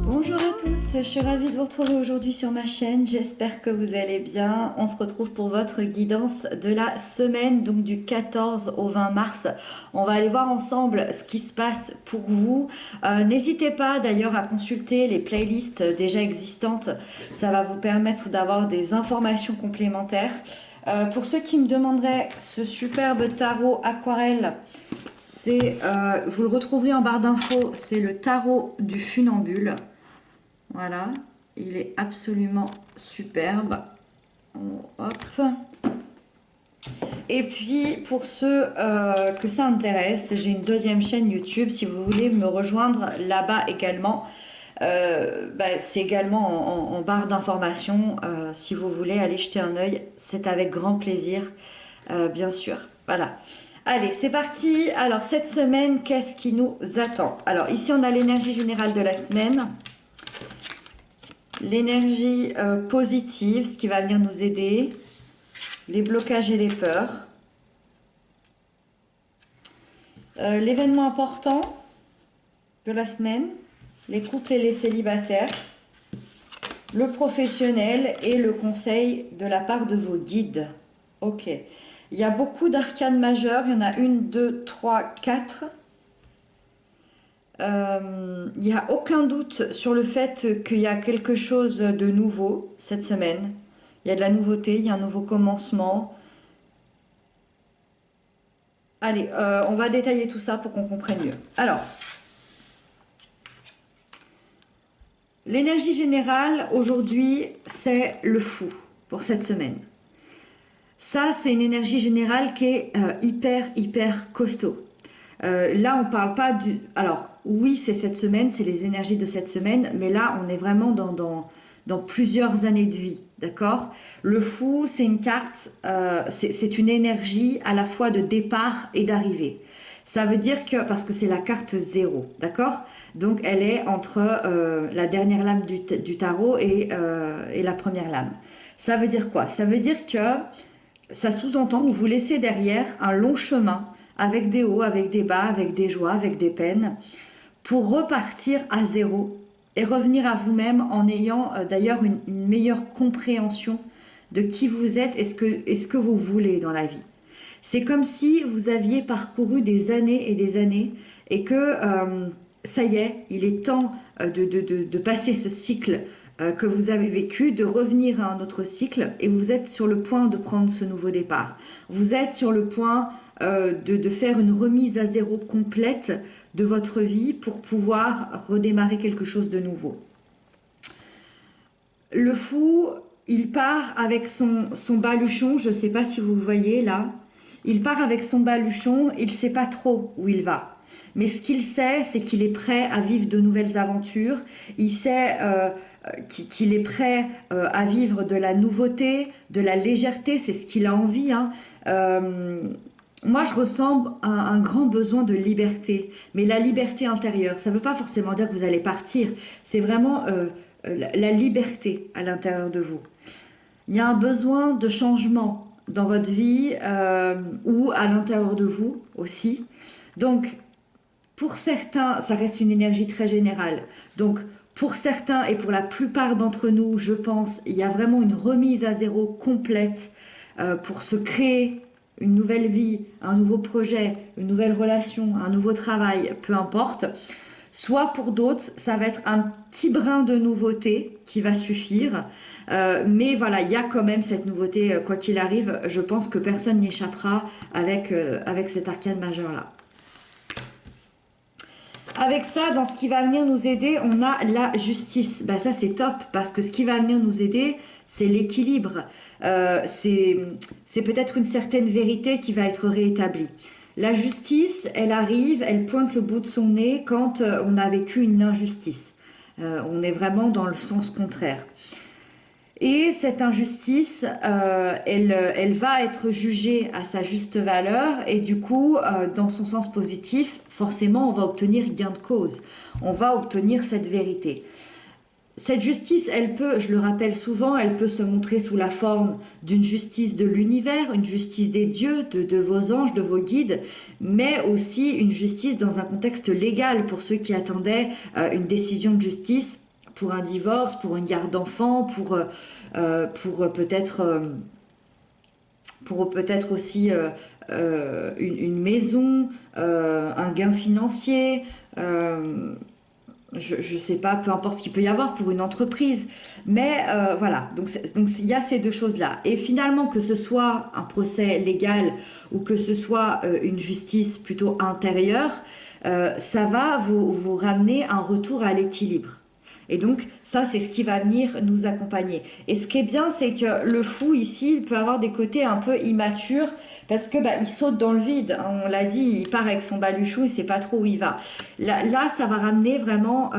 Bonjour à tous, je suis ravie de vous retrouver aujourd'hui sur ma chaîne, j'espère que vous allez bien. On se retrouve pour votre guidance de la semaine, donc du 14 au 20 mars. On va aller voir ensemble ce qui se passe pour vous. N'hésitez pas d'ailleurs à consulter les playlists déjà existantes, ça va vous permettre d'avoir des informations complémentaires. Pour ceux qui me demanderaient ce superbe tarot aquarelle, vous le retrouverez en barre d'infos, c'est le tarot du funambule. Voilà, il est absolument superbe. Hop. Et puis, pour ceux que ça intéresse, j'ai une deuxième chaîne YouTube. Si vous voulez me rejoindre là-bas également, c'est également en barre d'informations. Si vous voulez aller jeter un œil, c'est avec grand plaisir, bien sûr. Voilà. Allez, c'est parti. Alors, cette semaine, qu'est-ce qui nous attend? Alors, ici, on a l'énergie générale de la semaine. L'énergie positive, ce qui va venir nous aider, les blocages et les peurs. L'événement important de la semaine, les couples et les célibataires, le professionnel et le conseil de la part de vos guides. Ok, il y a beaucoup d'arcanes majeures, il y en a 1, 2, 3, 4. Il n'y a aucun doute sur le fait qu'il y a quelque chose de nouveau cette semaine. Il y a de la nouveauté, il y a un nouveau commencement. Allez, on va détailler tout ça pour qu'on comprenne mieux. Alors, l'énergie générale aujourd'hui, c'est le fou pour cette semaine. Ça, c'est une énergie générale qui est hyper costaud. Là, on parle pas du... Alors, oui, c'est cette semaine, c'est les énergies de cette semaine, mais là, on est vraiment dans plusieurs années de vie, d'accord? Le fou, c'est une carte, c'est une énergie à la fois de départ et d'arrivée. Ça veut dire que, parce que c'est la carte 0, d'accord? Donc, elle est entre la dernière lame du tarot et la première lame. Ça veut dire quoi? Ça veut dire que ça sous-entend que vous laissez derrière un long chemin avec des hauts, avec des bas, avec des joies, avec des peines, pour repartir à zéro et revenir à vous-même en ayant d'ailleurs une meilleure compréhension de qui vous êtes et ce que vous voulez dans la vie. C'est comme si vous aviez parcouru des années et des années et que ça y est, il est temps de passer ce cycle que vous avez vécu, de revenir à un autre cycle et vous êtes sur le point de prendre ce nouveau départ. Vous êtes sur le point de faire une remise à zéro complète de votre vie pour pouvoir redémarrer quelque chose de nouveau. Le fou, il part avec son baluchon, je ne sais pas si vous voyez là, il part avec son baluchon, il ne sait pas trop où il va. Mais ce qu'il sait, c'est qu'il est prêt à vivre de nouvelles aventures, il sait qu'il est prêt à vivre de la nouveauté, de la légèreté, c'est ce qu'il a envie, hein. Moi, je ressens un grand besoin de liberté, mais la liberté intérieure, ça ne veut pas forcément dire que vous allez partir, c'est vraiment la liberté à l'intérieur de vous. Il y a un besoin de changement dans votre vie ou à l'intérieur de vous aussi. Donc, pour certains, ça reste une énergie très générale. Donc, pour certains et pour la plupart d'entre nous, je pense, il y a vraiment une remise à zéro complète pour se créer une nouvelle vie, un nouveau projet, une nouvelle relation, un nouveau travail, peu importe. Soit pour d'autres, ça va être un petit brin de nouveauté qui va suffire. Mais voilà, il y a quand même cette nouveauté, quoi qu'il arrive. Je pense que personne n'y échappera avec cet arcane majeur-là. Avec ça, dans ce qui va venir nous aider, on a la justice. Ben ça, c'est top, parce que ce qui va venir nous aider, c'est l'équilibre. C'est peut-être une certaine vérité qui va être rétablie. La justice, elle arrive, elle pointe le bout de son nez quand on a vécu une injustice. On est vraiment dans le sens contraire. Et cette injustice, elle va être jugée à sa juste valeur et du coup, dans son sens positif, forcément, on va obtenir gain de cause. On va obtenir cette vérité. Cette justice, elle peut, je le rappelle souvent, elle peut se montrer sous la forme d'une justice de l'univers, une justice des dieux, de vos anges, de vos guides, mais aussi une justice dans un contexte légal pour ceux qui attendaient une décision de justice pour un divorce, pour une garde d'enfants, pour peut-être aussi une maison, un gain financier. Je sais pas, peu importe ce qu'il peut y avoir pour une entreprise. Mais voilà, donc il y a ces deux choses-là. Et finalement, que ce soit un procès légal ou que ce soit une justice plutôt intérieure, ça va vous ramener un retour à l'équilibre. Et donc, ça, c'est ce qui va venir nous accompagner. Et ce qui est bien, c'est que le fou, ici, il peut avoir des côtés un peu immatures, parce que il saute dans le vide. On l'a dit, il part avec son baluchon, il sait pas trop où il va. Là ça va ramener vraiment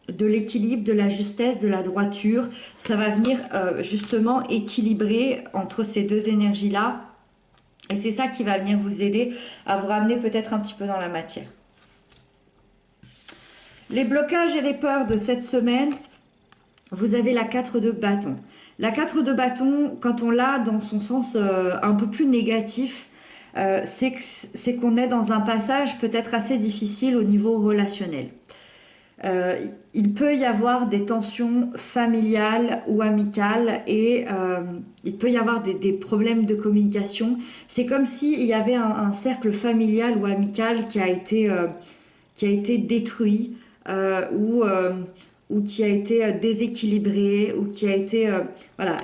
de l'équilibre, de la justesse, de la droiture. Ça va venir justement équilibrer entre ces deux énergies-là. Et c'est ça qui va venir vous aider à vous ramener peut-être un petit peu dans la matière. Les blocages et les peurs de cette semaine, vous avez la 4 de bâton. La 4 de bâton, quand on l'a dans son sens un peu plus négatif, c'est qu'on est dans un passage peut-être assez difficile au niveau relationnel. Il peut y avoir des tensions familiales ou amicales et il peut y avoir des problèmes de communication. C'est comme s'il y avait un cercle familial ou amical qui a été détruit ou qui a été déséquilibré, ou qui a été... voilà,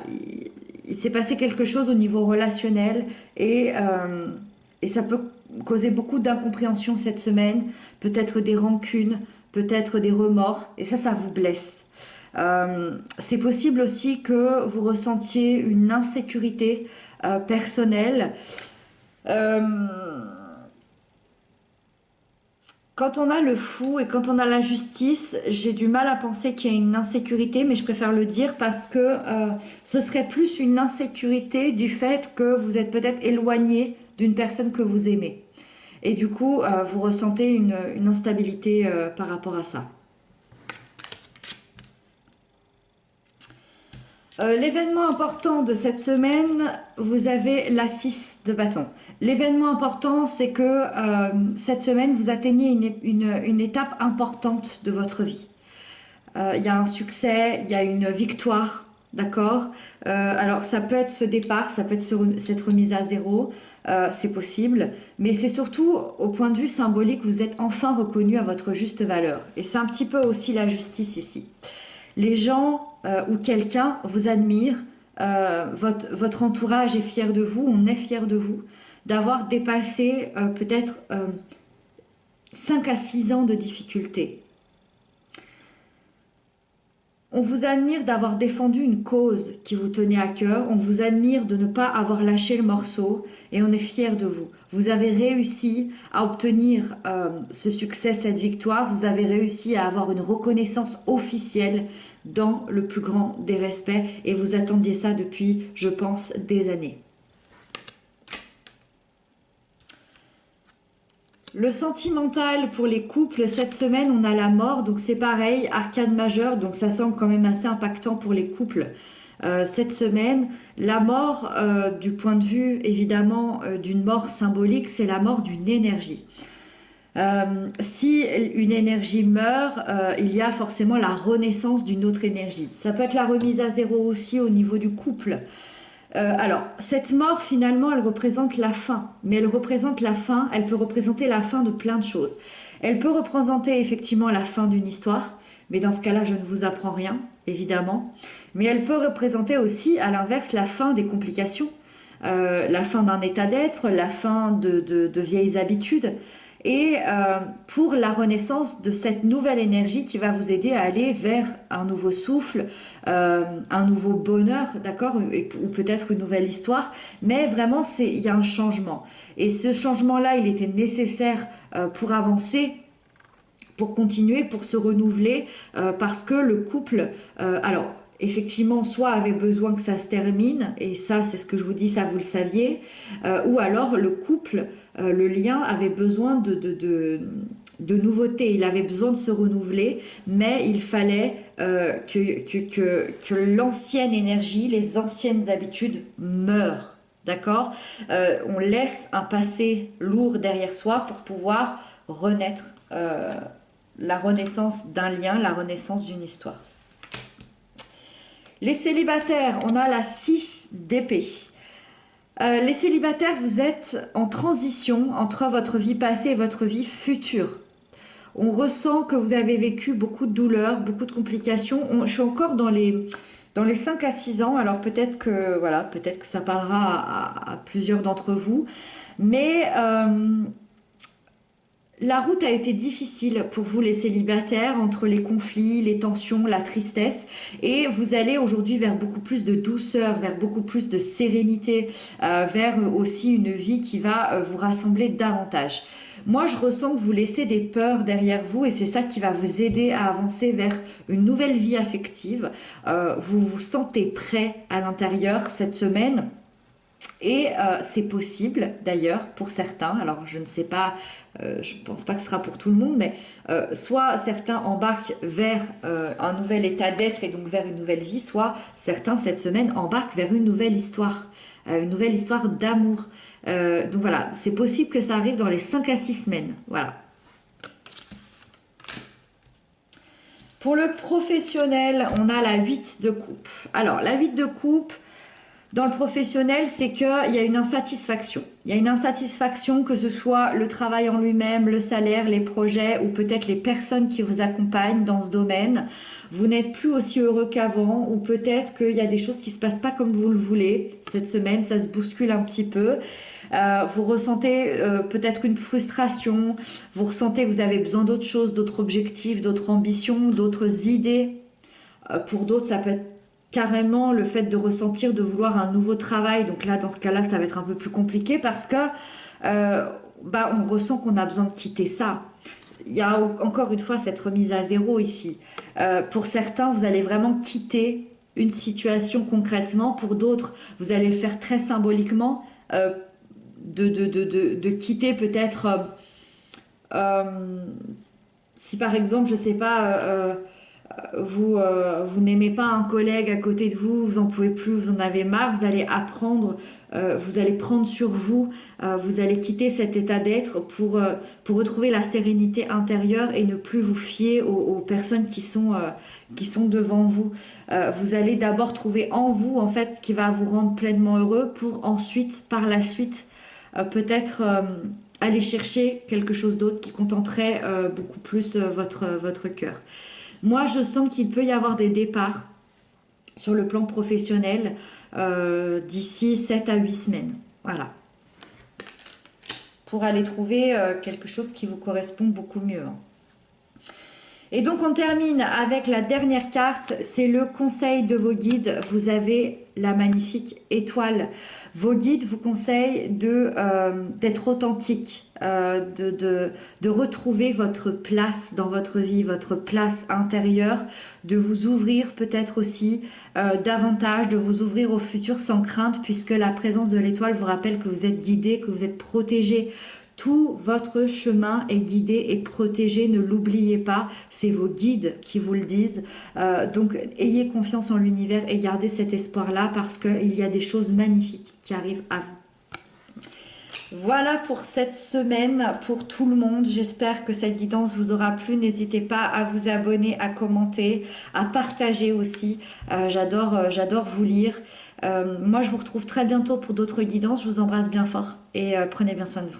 il s'est passé quelque chose au niveau relationnel et ça peut causer beaucoup d'incompréhension cette semaine, peut-être des rancunes, peut-être des remords, et ça vous blesse. C'est possible aussi que vous ressentiez une insécurité personnelle. Quand on a le fou et quand on a la justice, j'ai du mal à penser qu'il y a une insécurité, mais je préfère le dire parce que ce serait plus une insécurité du fait que vous êtes peut-être éloigné d'une personne que vous aimez. Et du coup, vous ressentez une instabilité par rapport à ça. L'événement important de cette semaine, vous avez la 6 de bâton. L'événement important, c'est que cette semaine, vous atteignez une étape importante de votre vie. Il y a un succès, il y a une victoire, d'accord. Alors ça peut être ce départ, ça peut être cette remise à zéro, c'est possible. Mais c'est surtout, au point de vue symbolique, vous êtes enfin reconnu à votre juste valeur. Et c'est un petit peu aussi la justice ici. Les gens ou quelqu'un vous admire, votre entourage est fier de vous, on est fier de vous, d'avoir dépassé peut-être 5 à 6 ans de difficultés. On vous admire d'avoir défendu une cause qui vous tenait à cœur, on vous admire de ne pas avoir lâché le morceau et on est fier de vous. Vous avez réussi à obtenir ce succès, cette victoire, vous avez réussi à avoir une reconnaissance officielle dans le plus grand des respects et vous attendiez ça depuis, je pense, des années. Le sentimental pour les couples, cette semaine on a la mort, donc c'est pareil, arcane majeure, donc ça semble quand même assez impactant pour les couples. Cette semaine, la mort, du point de vue évidemment d'une mort symbolique, c'est la mort d'une énergie. Si une énergie meurt, il y a forcément la renaissance d'une autre énergie. Ça peut être la remise à zéro aussi au niveau du couple. Alors, cette mort, finalement, elle représente la fin. Mais elle représente la fin, elle peut représenter la fin de plein de choses. Elle peut représenter effectivement la fin d'une histoire, mais dans ce cas-là, je ne vous apprends rien, évidemment. Mais elle peut représenter aussi, à l'inverse, la fin des complications, la fin d'un état d'être, la fin de vieilles habitudes. Et pour la renaissance de cette nouvelle énergie qui va vous aider à aller vers un nouveau souffle, un nouveau bonheur, d'accord, ou peut-être une nouvelle histoire, mais vraiment il y a un changement. Et ce changement-là, il était nécessaire pour avancer, pour continuer, pour se renouveler, parce que le couple, alors effectivement, soit avait besoin que ça se termine, et ça c'est ce que je vous dis, ça vous le saviez, ou alors le couple, le lien avait besoin de nouveautés, il avait besoin de se renouveler, mais il fallait que l'ancienne énergie, les anciennes habitudes meurent. D'accord? On laisse un passé lourd derrière soi pour pouvoir renaître, la renaissance d'un lien, la renaissance d'une histoire. Les célibataires, on a la 6 d'épée. Les célibataires, vous êtes en transition entre votre vie passée et votre vie future. On ressent que vous avez vécu beaucoup de douleurs, beaucoup de complications. Je suis encore dans les 5 à 6 ans, alors peut-être que, voilà, peut-être que ça parlera à plusieurs d'entre vous. Mais la route a été difficile pour vous les célibataires, entre les conflits, les tensions, la tristesse, et vous allez aujourd'hui vers beaucoup plus de douceur, vers beaucoup plus de sérénité, vers aussi une vie qui va vous rassembler davantage. Moi, je ressens que vous laissez des peurs derrière vous et c'est ça qui va vous aider à avancer vers une nouvelle vie affective. Vous vous sentez prêt à l'intérieur cette semaine. Et c'est possible d'ailleurs pour certains, alors je ne sais pas, je ne pense pas que ce sera pour tout le monde, mais soit certains embarquent vers un nouvel état d'être et donc vers une nouvelle vie, soit certains cette semaine embarquent vers une nouvelle histoire d'amour. Donc voilà, c'est possible que ça arrive dans les 5 à 6 semaines. Voilà. Pour le professionnel, on a la 8 de coupe. Alors la 8 de coupe, dans le professionnel, c'est qu'il y a une insatisfaction. Il y a une insatisfaction, que ce soit le travail en lui-même, le salaire, les projets ou peut-être les personnes qui vous accompagnent dans ce domaine. Vous n'êtes plus aussi heureux qu'avant ou peut-être qu'il y a des choses qui ne se passent pas comme vous le voulez. Cette semaine, ça se bouscule un petit peu. Vous ressentez peut-être une frustration. Vous ressentez que vous avez besoin d'autres choses, d'autres objectifs, d'autres ambitions, d'autres idées. Pour d'autres, ça peut être carrément le fait de ressentir, de vouloir un nouveau travail. Donc là, dans ce cas-là, ça va être un peu plus compliqué parce que on ressent qu'on a besoin de quitter ça. Il y a encore une fois cette remise à zéro ici. Pour certains, vous allez vraiment quitter une situation concrètement. Pour d'autres, vous allez le faire très symboliquement, de quitter peut-être... si par exemple, je sais pas... vous n'aimez pas un collègue à côté de vous, vous en pouvez plus, vous en avez marre, vous allez apprendre, vous allez prendre sur vous, vous allez quitter cet état d'être pour retrouver la sérénité intérieure et ne plus vous fier aux personnes qui sont devant vous. Vous allez d'abord trouver en vous en fait ce qui va vous rendre pleinement heureux pour ensuite, par la suite, peut-être aller chercher quelque chose d'autre qui contenterait beaucoup plus votre cœur. Moi, je sens qu'il peut y avoir des départs sur le plan professionnel d'ici 7 à 8 semaines. Voilà. Pour aller trouver quelque chose qui vous correspond beaucoup mieux. Et donc, on termine avec la dernière carte. C'est le conseil de vos guides. Vous avez la magnifique étoile. Vos guides vous conseillent d'être authentique, de retrouver votre place dans votre vie, votre place intérieure, de vous ouvrir peut-être aussi davantage, de vous ouvrir au futur sans crainte, puisque la présence de l'étoile vous rappelle que vous êtes guidé, que vous êtes protégé. Tout votre chemin est guidé et protégé, ne l'oubliez pas, c'est vos guides qui vous le disent. Donc ayez confiance en l'univers et gardez cet espoir-là parce qu'il y a des choses magnifiques qui arrivent à vous. Voilà pour cette semaine, pour tout le monde. J'espère que cette guidance vous aura plu. N'hésitez pas à vous abonner, à commenter, à partager aussi. J'adore vous lire. Moi, je vous retrouve très bientôt pour d'autres guidances. Je vous embrasse bien fort et prenez bien soin de vous.